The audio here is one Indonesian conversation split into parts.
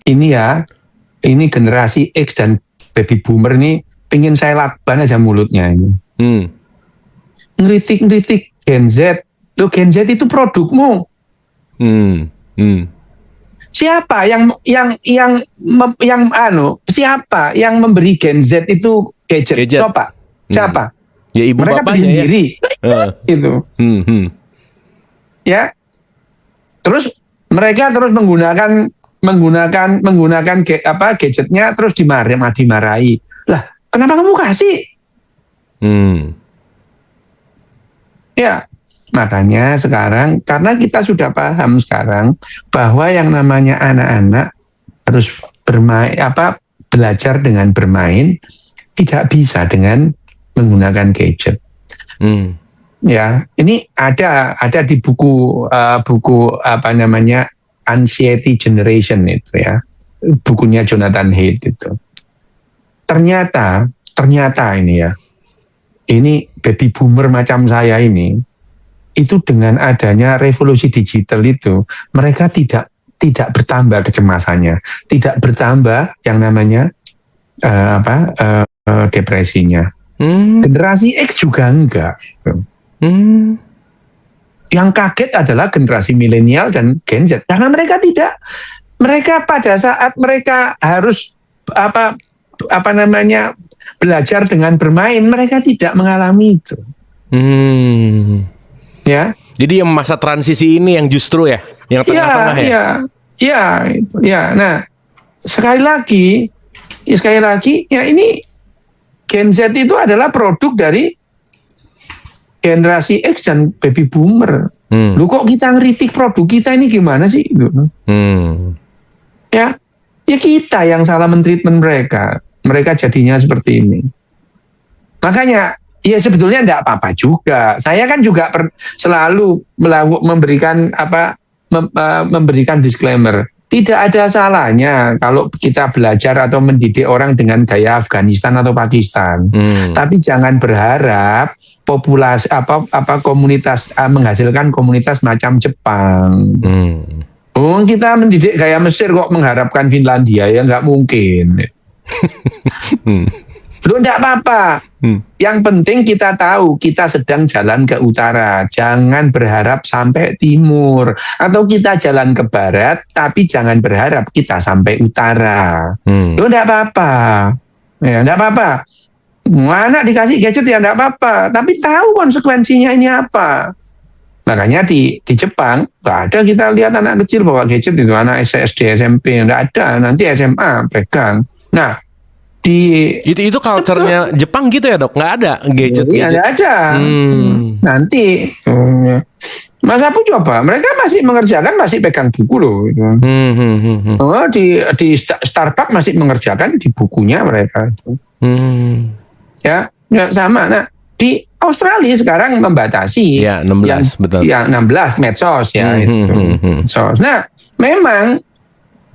ini ya, ini generasi X dan baby boomer ini pengen saya lakban aja mulutnya ini. Ngeritik Gen Z. Loh, Gen Z itu produkmu. Siapa siapa yang memberi Gen Z itu gadget? Siapa? Ya ibu mereka beli sendiri. Itu. Ya. Terus mereka terus menggunakan gadgetnya terus dimarahi. Lah, kenapa kamu kasih? Ya. Makanya sekarang, karena kita sudah paham sekarang bahwa yang namanya anak-anak harus belajar dengan bermain, tidak bisa dengan menggunakan gadget. Ya, ini ada di buku Anxiety Generation itu ya, bukunya Jonathan Haidt itu. Ternyata ini ya, ini baby boomer macam saya ini. Itu dengan adanya revolusi digital itu, mereka tidak bertambah kecemasannya, tidak bertambah yang namanya depresinya. Generasi X juga enggak. Yang kaget adalah generasi milenial dan Gen Z, karena mereka pada saat mereka harus belajar dengan bermain, mereka tidak mengalami itu. Ya. Jadi yang masa transisi ini yang justru ya, yang tengah-tengah ya. Nah, sekali lagi, ya ini Gen Z itu adalah produk dari generasi X dan baby boomer. Lu kok kita ngeritik produk kita ini gimana sih? Ya kita yang salah mentreatment mereka. Mereka jadinya seperti ini. Makanya ya sebetulnya enggak apa-apa juga. Saya kan juga selalu memberikan disclaimer. Tidak ada salahnya kalau kita belajar atau mendidik orang dengan gaya Afghanistan atau Pakistan. Tapi jangan berharap populasi komunitas menghasilkan komunitas macam Jepang. Kita mendidik gaya Mesir kok mengharapkan Finlandia, ya nggak mungkin. Lu enggak apa-apa. Yang penting kita tahu kita sedang jalan ke utara, jangan berharap sampai timur, atau kita jalan ke barat tapi jangan berharap kita sampai utara. Lu enggak apa-apa. Ya, enggak apa-apa. Anak dikasih gadget ya enggak apa-apa, tapi tahu konsekuensinya ini apa. Makanya di Jepang enggak ada kita lihat anak kecil bawa gadget itu, anak SD, SMP enggak ada, nanti SMA pegang. Nah, itu culture-nya Jepang gitu ya, Dok? Nggak ada gadget? Iya, nggak ada. Nanti Mas Apu coba, mereka masih pegang buku loh. Di Starbucks masih mengerjakan di bukunya mereka. Ya sama. Nah, di Australia sekarang membatasi. Ya 16, betul. Ya 16 medsos ya itu. Medsos. Nah, memang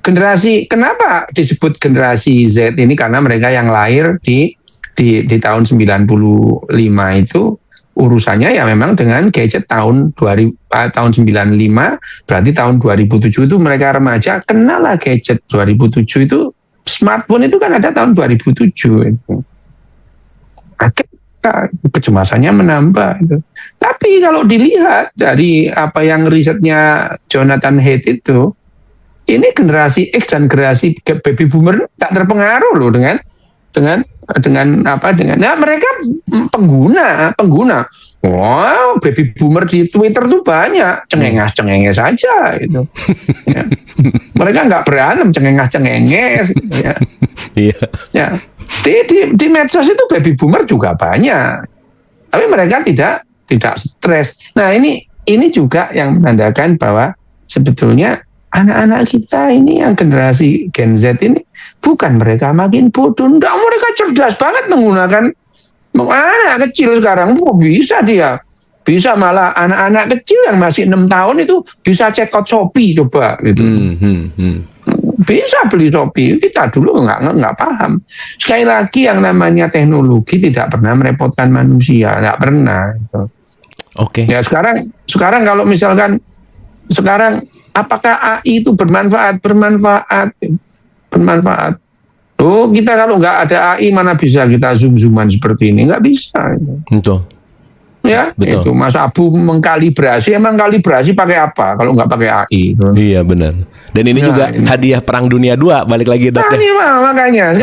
kenapa disebut generasi Z ini, karena mereka yang lahir di tahun 95 itu urusannya ya memang dengan gadget tahun 95, berarti tahun 2007 itu mereka remaja kenal lah gadget. 2007 itu smartphone itu kan ada tahun 2007 itu. Kecemasannya menambah itu. Tapi kalau dilihat dari apa yang risetnya Jonathan Haidt itu, ini generasi X dan generasi baby boomer tak terpengaruh loh dengan mereka pengguna. Wow, baby boomer di Twitter tuh banyak, cengenges aja gitu. Ya. Mereka nggak berantem, cengenges gitu, ya. Ya. Di medsos itu baby boomer juga banyak. Tapi mereka tidak stres. Nah, ini juga yang menandakan bahwa sebetulnya anak-anak kita ini yang generasi Gen Z ini bukan mereka makin bodoh, enggak, mereka cerdas banget menggunakan anak kecil sekarang. Bisa malah anak-anak kecil yang masih 6 tahun itu bisa check out Shopee coba gitu. Bisa beli Shopee. Kita dulu nggak paham. Sekali lagi yang namanya teknologi tidak pernah merepotkan manusia, nggak pernah. Gitu. Oke. Ya sekarang kalau misalkan apakah AI itu bermanfaat? bermanfaat. Oh, kita kalau nggak ada AI mana bisa kita zoom-zooman seperti ini? Nggak bisa. Betul. Ya, Betul. itu Mas Abu mengkalibrasi, emang kalibrasi pakai apa kalau nggak pakai AI? Iya benar. Dan ini Ya, juga ini. hadiah Perang Dunia 2 balik lagi Dok. Nah, ini makanya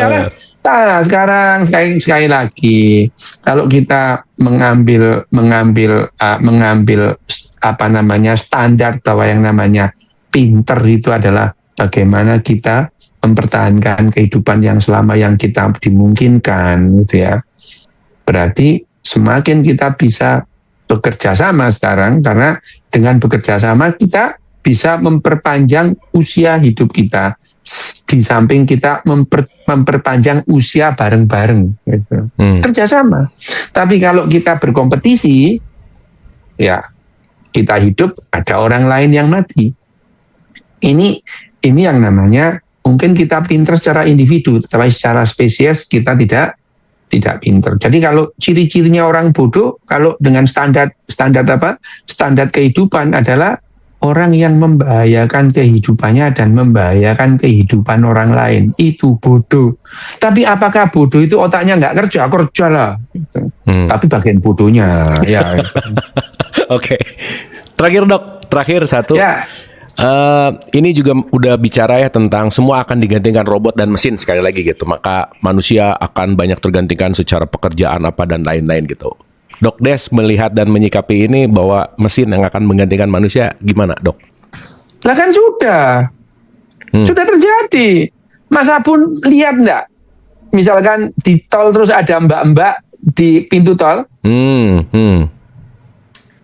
sekarang sekali lagi kalau kita mengambil apa namanya standar bahwa yang namanya pinter itu adalah bagaimana kita mempertahankan kehidupan yang selama yang kita dimungkinkan gitu ya. Berarti semakin kita bisa bekerja sama sekarang, karena dengan bekerja sama kita bisa memperpanjang usia hidup kita, di samping kita memperpanjang usia bareng-bareng gitu. Kerjasama. Tapi kalau kita berkompetisi, ya kita hidup ada orang lain yang mati. Ini yang namanya mungkin kita pinter secara individu, tapi secara spesies kita tidak pinter. Jadi kalau ciri-cirinya orang bodoh, kalau dengan standar kehidupan adalah orang yang membahayakan kehidupannya dan membahayakan kehidupan orang lain. Itu bodoh. Tapi apakah bodoh itu otaknya nggak kerja lah. Gitu. Tapi bagian bodohnya. Ya. Oke. Terakhir Dok, satu. Ya. Ini juga udah bicara ya tentang semua akan digantikan robot dan mesin sekali lagi gitu. Maka manusia akan banyak tergantikan secara pekerjaan apa dan lain-lain gitu. Dok Des melihat dan menyikapi ini bahwa mesin yang akan menggantikan manusia gimana Dok? Lah kan sudah terjadi. Mas Abun lihat enggak? Misalkan di tol terus ada mbak-mbak di pintu tol.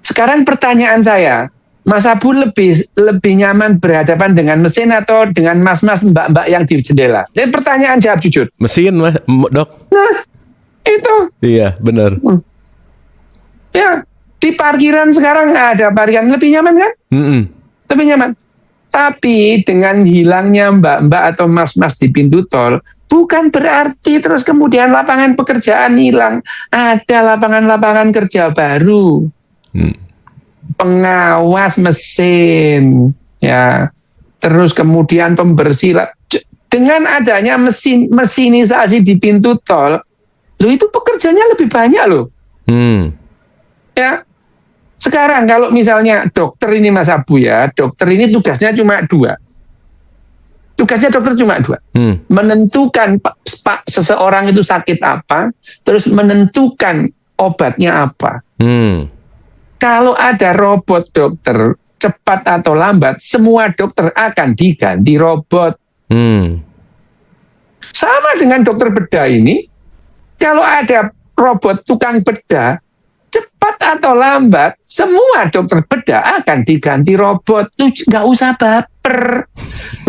Sekarang pertanyaan saya, Mas Abu lebih nyaman berhadapan dengan mesin atau dengan mas-mas mbak-mbak yang di jendela? Jadi pertanyaan, jawab jujur. Mesin Dok. Nah, itu. Iya, benar. Ya, di parkiran sekarang ada parkiran lebih nyaman kan? Lebih nyaman. Tapi dengan hilangnya mbak-mbak atau mas-mas di pintu tol, bukan berarti terus kemudian lapangan pekerjaan hilang. Ada lapangan-lapangan kerja baru. Pengawas mesin, ya, terus kemudian pembersih. Dengan adanya mesinisasi di pintu tol, lo itu pekerjaannya lebih banyak loh. Ya, sekarang kalau misalnya dokter ini Mas Abu ya, dokter ini tugasnya cuma 2. Tugasnya dokter cuma 2. Menentukan seseorang itu sakit apa, terus menentukan obatnya apa. Kalau ada robot dokter, cepat atau lambat, semua dokter akan diganti robot. Sama dengan dokter bedah ini, kalau ada robot tukang bedah, cepat atau lambat, semua dokter bedah akan diganti robot. Lu nggak usah baper.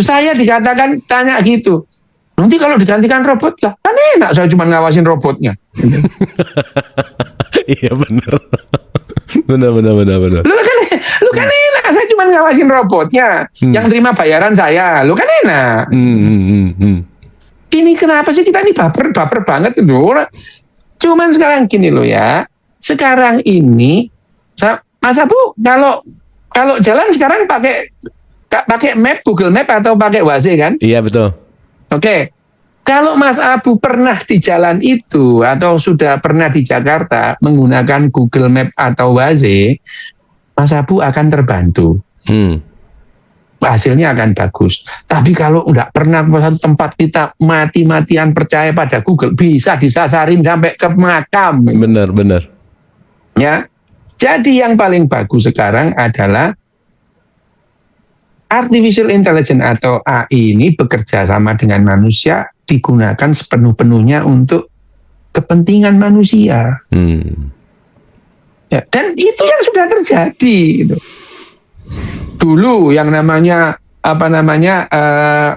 Saya dikatakan, tanya gitu, nanti kalau digantikan robot lah, kan enak saya cuma ngawasin robotnya. Iya benar. Benar. Lu kan enak, saya cuma ngawasin robotnya. Yang terima bayaran saya, lu kan enak. Ini kenapa sih kita ini baper banget itu? Cuman sekarang gini loh ya. Sekarang ini, Mas Abu, kalau jalan sekarang pakai map, Google Map atau pakai Waze kan? Iya betul. Oke. Kalau Mas Abu pernah di jalan itu atau sudah pernah di Jakarta menggunakan Google Map atau Waze, Mas Abu akan terbantu. Hasilnya akan bagus. Tapi kalau nggak pernah ke satu tempat, kita mati-matian percaya pada Google, bisa disasarin sampai ke makam. Benar. Ya. Jadi yang paling bagus sekarang adalah artificial intelligence atau AI ini bekerja sama dengan manusia, digunakan sepenuh-penuhnya untuk kepentingan manusia. Ya, dan itu yang sudah terjadi. Gitu. Dulu yang namanya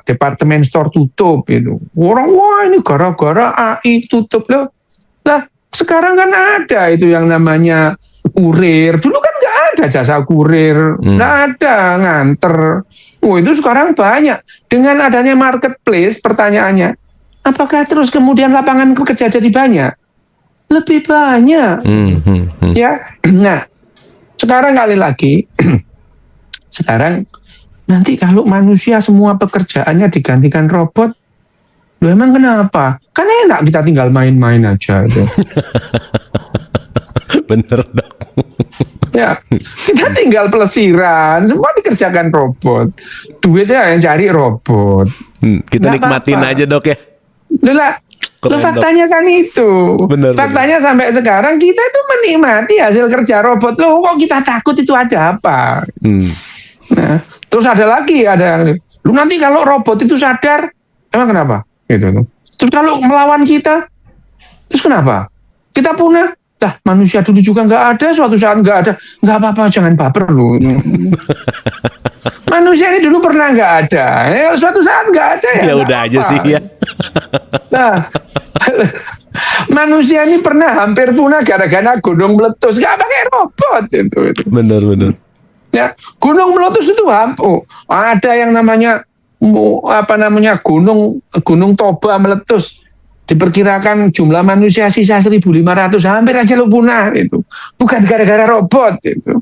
departemen store tutup itu. Orang wah ini gara-gara AI tutup loh. Lah sekarang kan ada itu yang namanya kurir. Dulu kan nggak ada jasa kurir, nggak ada nganter. Oh itu sekarang banyak. Dengan adanya marketplace, pertanyaannya, apakah terus kemudian lapangan kerja jadi banyak? Lebih banyak. Ya, nah sekarang kali lagi, sekarang nanti kalau manusia semua pekerjaannya digantikan robot, Loh emang kenapa? Kan enak kita tinggal main-main aja itu. Bener dok. Ya, kita tinggal pelesiran, semua dikerjakan robot. Duitnya yang cari robot. Kita Nggak nikmatin apa-apa. aja dok ya. Lah, Keren, faktanya kan itu. Bener, Faktanya sampai sekarang kita itu menikmati hasil kerja robot. Loh kok kita takut, itu ada apa? Nah, terus ada lagi, ada yang, lu nanti kalau robot itu sadar, emang kenapa? Gitu. Terus kalau melawan kita, terus kenapa? Kita punah. Lah, manusia dulu juga nggak ada, suatu saat nggak ada. Nggak apa-apa, jangan baper lu. Manusia ini dulu pernah nggak ada, suatu saat nggak ada ya. Ya nggak udah aja apa-apa. sih ya. Nah, manusia ini pernah hampir punah gara-gara gunung meletus, nggak pakai robot itu. Bener. Ya, gunung meletus itu ada yang namanya gunung Toba meletus. Diperkirakan jumlah manusia sisa 1.500, hampir aja lo punah itu. Bukan gara-gara robot itu.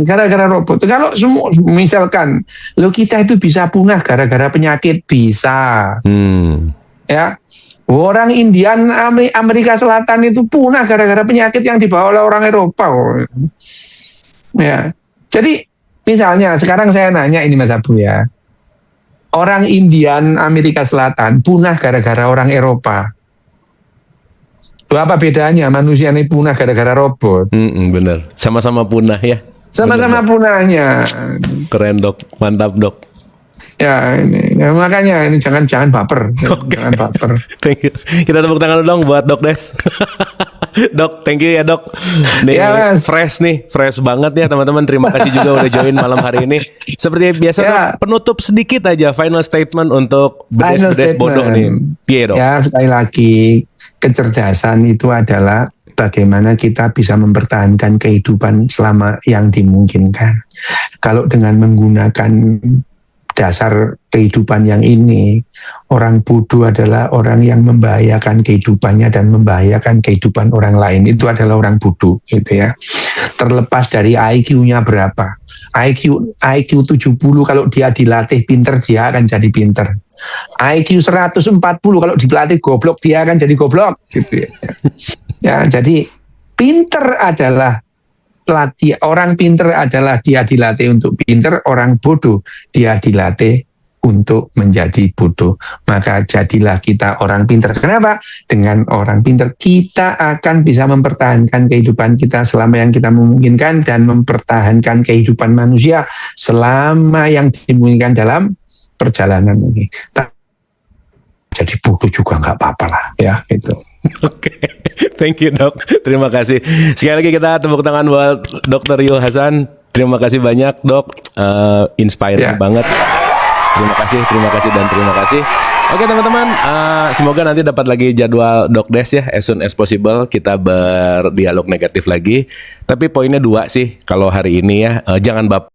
Gara-gara robot. Kalau semua misalkan lo kita itu bisa punah gara-gara penyakit, bisa. Ya. Orang Indian Amerika Selatan itu punah gara-gara penyakit yang dibawa oleh orang Eropa. Ya. Jadi misalnya sekarang saya nanya ini Mas Abu ya. Orang Indian Amerika Selatan punah gara-gara orang Eropa. Loh, apa bedanya manusia ini punah gara-gara robot? Bener. Sama-sama punah ya. Sama-sama punahnya. Keren dok. Mantap dok. Ya ini ya, makanya ini jangan baper. Jangan baper. Thank you. Kita tepuk tangan dulu dong buat Dok Des. Dok, thank you ya dok. Nih, Ya, Mas. fresh banget ya teman-teman. Terima kasih juga udah join malam hari ini. Seperti biasa Ya. Dok, penutup sedikit aja final statement untuk bedes bodoh nih. Iya dok. Ya sekali lagi kecerdasan itu adalah bagaimana kita bisa mempertahankan kehidupan selama yang dimungkinkan. Kalau dengan menggunakan dasar kehidupan yang ini, orang bodoh adalah orang yang membahayakan kehidupannya dan membahayakan kehidupan orang lain. Itu adalah orang bodoh, gitu ya. Terlepas dari IQ-nya berapa. IQ 70 kalau dia dilatih pinter, dia akan jadi pinter. IQ 140 kalau dilatih goblok, dia akan jadi goblok, gitu ya. Ya, jadi pinter adalah orang pinter adalah dia dilatih untuk pinter, orang bodoh dia dilatih untuk menjadi bodoh. Maka jadilah kita orang pinter. Kenapa? Dengan orang pinter kita akan bisa mempertahankan kehidupan kita selama yang kita memungkinkan dan mempertahankan kehidupan manusia selama yang dimungkinkan dalam perjalanan ini. Jadi bodoh juga nggak apa-apa lah ya itu. Oke, thank you dok. Terima kasih. Sekali lagi kita tepuk tangan buat Dr. Rio Hasan. Terima kasih banyak dok. Inspiring banget. Terima kasih dan terima kasih. Oke teman-teman, semoga nanti dapat lagi jadwal Dok Des ya, as soon as possible kita berdialog negatif lagi. Tapi poinnya 2 sih kalau hari ini ya, jangan baper.